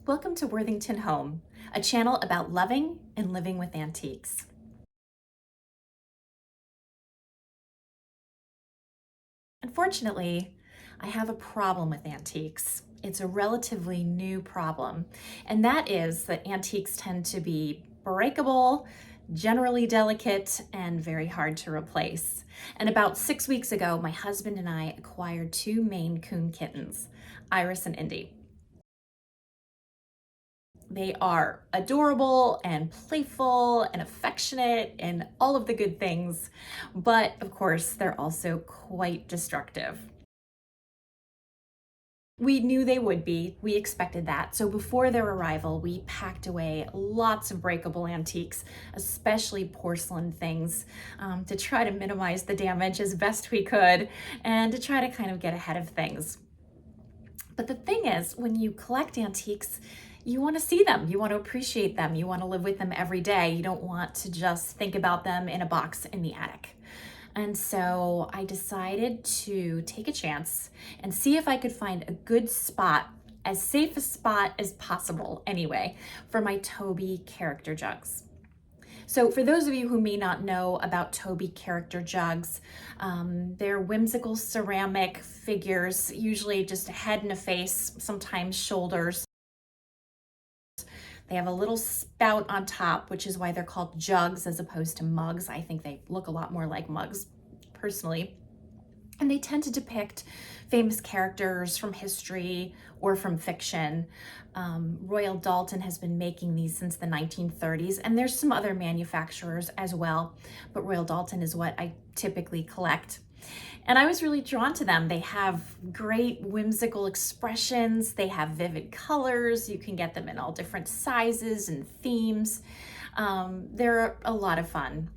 Welcome to Worthington Home, a channel about loving and living with antiques. Unfortunately, I have a problem with antiques. It's a relatively new problem, and that is that antiques tend to be breakable, generally delicate, and very hard to replace. And about 6 weeks ago, my husband and I acquired two Main Coon kittens, Iris and Indy. They are adorable and playful and affectionate and all of the good things, but of course, they're also quite destructive. We knew they would be. We expected that. So before their arrival, we packed away lots of breakable antiques, especially porcelain things, to try to minimize the damage as best we could and to try to kind of get ahead of things. But the thing is, when you collect antiques, you want to see them, you want to appreciate them, you want to live with them every day. You don't want to just think about them in a box in the attic. And so I decided to take a chance and see if I could find a good spot, as safe a spot as possible anyway, for my Toby Character jugs. So for those of you who may not know about Toby Character jugs, they're whimsical ceramic figures, usually just a head and a face, sometimes shoulders. They have a little spout on top, which is why they're called jugs as opposed to mugs. I think they look a lot more like mugs, personally. And they tend to depict famous characters from history or from fiction. Royal Doulton has been making these since the 1930s, and there's some other manufacturers as well, but Royal Doulton is what I typically collect. And I was really drawn to them. They have great whimsical expressions. They have vivid colors. You can get them in all different sizes and themes. They're a lot of fun.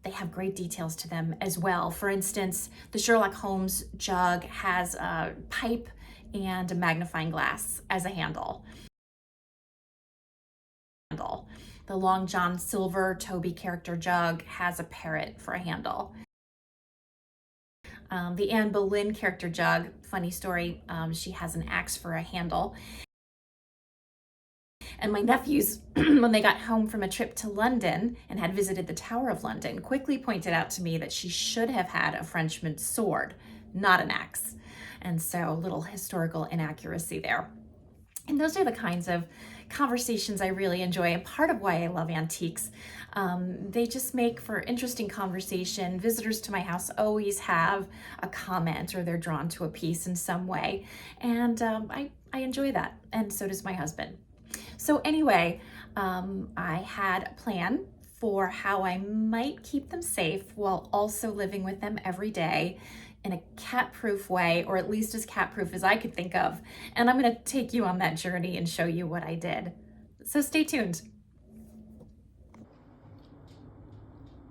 They have great details to them as well. For instance, the Sherlock Holmes jug has a pipe and a magnifying glass as a handle. The Long John Silver Toby Character jug has a parrot for a handle. The Anne Boleyn character jug, funny story, she has an axe for a handle. And my nephews, when they got home from a trip to London and had visited the Tower of London, quickly pointed out to me that she should have had a Frenchman's sword, not an axe. And so a little historical inaccuracy there. And those are the kinds of conversations I really enjoy, and part of why I love antiques. They just make for interesting conversation. Visitors to my house always have a comment or they're drawn to a piece in some way. And I enjoy that, and so does my husband. So anyway, I had a plan for how I might keep them safe while also living with them every day in a cat-proof way, or at least as cat-proof as I could think of. And I'm gonna take you on that journey and show you what I did. So stay tuned.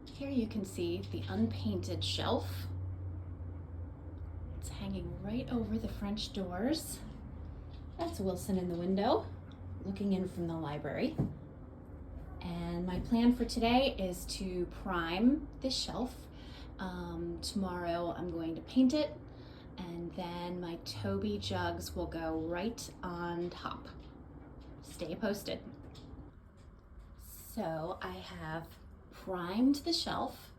Here you can see the unpainted shelf. It's hanging right over the French doors. That's Wilson in the window, looking in from the library. And my plan for today is to prime this shelf. Tomorrow I'm going to paint it, and then my Toby jugs will go right on top. Stay posted. So I have primed the shelf,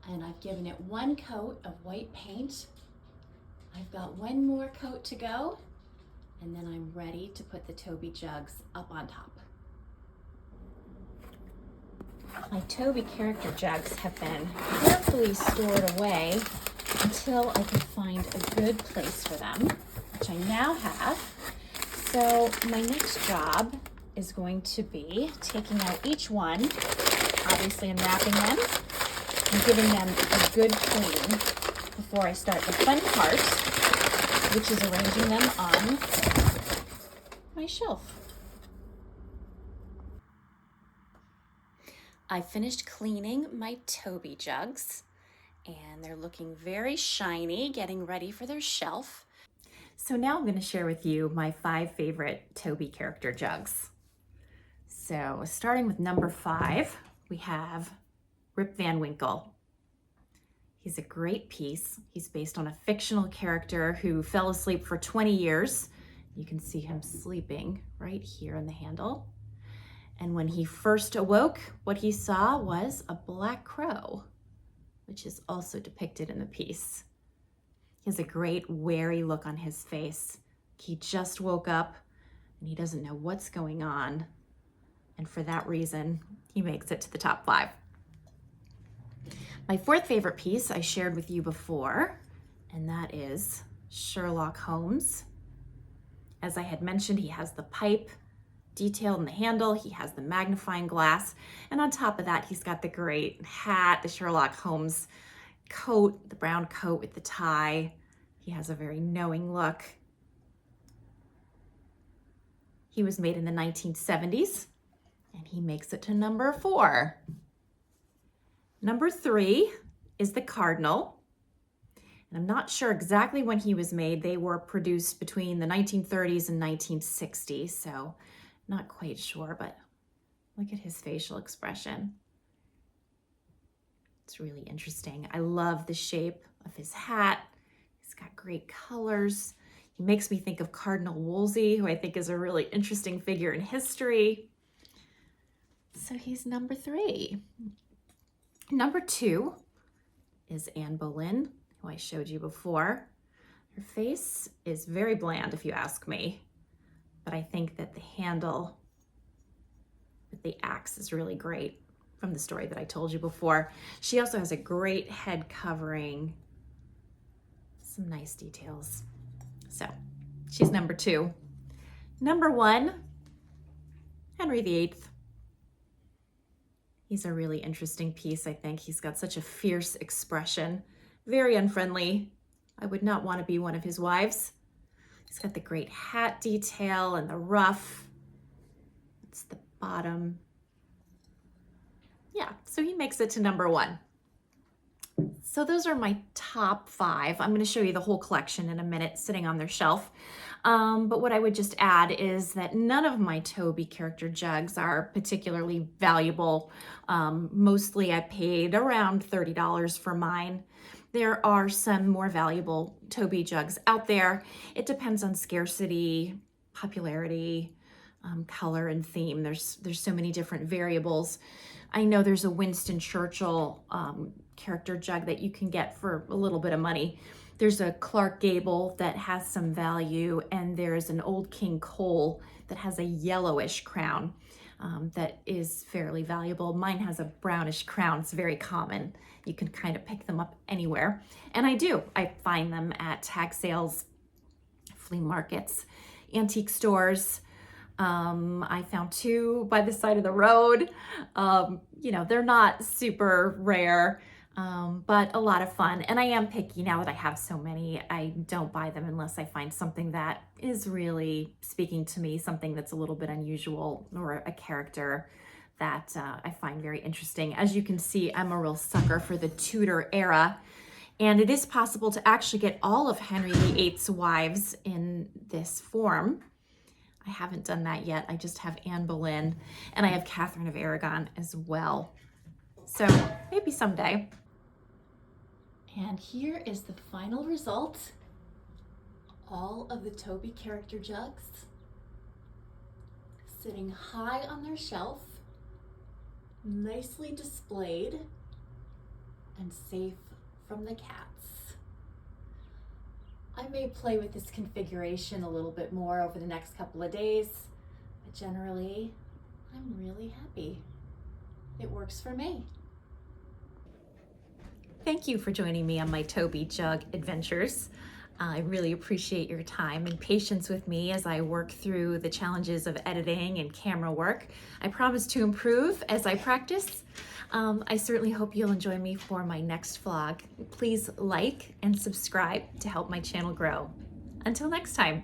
and I've given it one coat of white paint. I've got one more coat to go, and then I'm ready to put the Toby jugs up on top. My Toby Character jugs have been carefully stored away until I could find a good place for them, which I now have. So my next job is going to be taking out each one, obviously unwrapping them, and giving them a good clean before I start the fun part, which is arranging them on my shelf. I finished cleaning my Toby jugs, and they're looking very shiny, getting ready for their shelf. So now I'm going to share with you my 5 favorite Toby Character jugs. So starting with number 5, we have Rip Van Winkle. He's a great piece. He's based on a fictional character who fell asleep for 20 years You can see him sleeping right here in the handle. And when he first awoke, what he saw was a black crow, which is also depicted in the piece. He has a great wary look on his face. He just woke up and he doesn't know what's going on. And for that reason, he makes it to the top 5. My 4th favorite piece I shared with you before, and that is Sherlock Holmes. As I had mentioned, he has the pipe detail in the handle, he has the magnifying glass, and on top of that, he's got the great hat, the Sherlock Holmes coat, the brown coat with the tie. He has a very knowing look. He was made in the 1970s, and he makes it to number 4. Number 3 is the Cardinal. And I'm not sure exactly when he was made. They were produced between the 1930s and 1960s, so not quite sure, but look at his facial expression. It's really interesting. I love the shape of his hat. He's got great colors. He makes me think of Cardinal Wolsey, who I think is a really interesting figure in history. So he's number 3. Number 2 is Anne Boleyn, who I showed you before. Her face is very bland, if you ask me, but I think that the handle with the axe is really great from the story that I told you before. She also has a great head covering, some nice details. So she's number 2. Number 1, Henry VIII. He's a really interesting piece, I think. He's got such a fierce expression, very unfriendly. I would not want to be one of his wives. He's got the great hat detail and the ruff. It's the bottom. Yeah, so he makes it to number 1. So those are my top 5. I'm going to show you the whole collection in a minute sitting on their shelf. But what I would just add is that none of my Toby Character jugs are particularly valuable. Mostly I paid around $30 for mine. There are some more valuable Toby jugs out there. It depends on scarcity, popularity, color, and theme. There's so many different variables. I know there's a Winston Churchill character jug that you can get for a little bit of money. There's a Clark Gable that has some value, and there's an Old King Cole that has a yellowish crown that is fairly valuable. Mine has a brownish crown. It's very common. You can kind of pick them up anywhere. And I find them at tag sales, flea markets, antique stores. I found 2 by the side of the road. They're not super rare, but a lot of fun. And I am picky now that I have so many. I don't buy them unless I find something that is really speaking to me, something that's a little bit unusual, or a character that I find very interesting. As you can see, I'm a real sucker for the Tudor era. And it is possible to actually get all of Henry VIII's wives in this form. I haven't done that yet. I just have Anne Boleyn, and I have Catherine of Aragon as well. So maybe someday. And here is the final result. All of the Toby Character jugs sitting high on their shelf, nicely displayed, and safe from the cats. I may play with this configuration a little bit more over the next couple of days, but generally, I'm really happy. It works for me. Thank you for joining me on my Toby Jug adventures. I really appreciate your time and patience with me as I work through the challenges of editing and camera work. I promise to improve as I practice. I certainly hope you'll enjoy me for my next vlog. Please like and subscribe to help my channel grow. Until next time.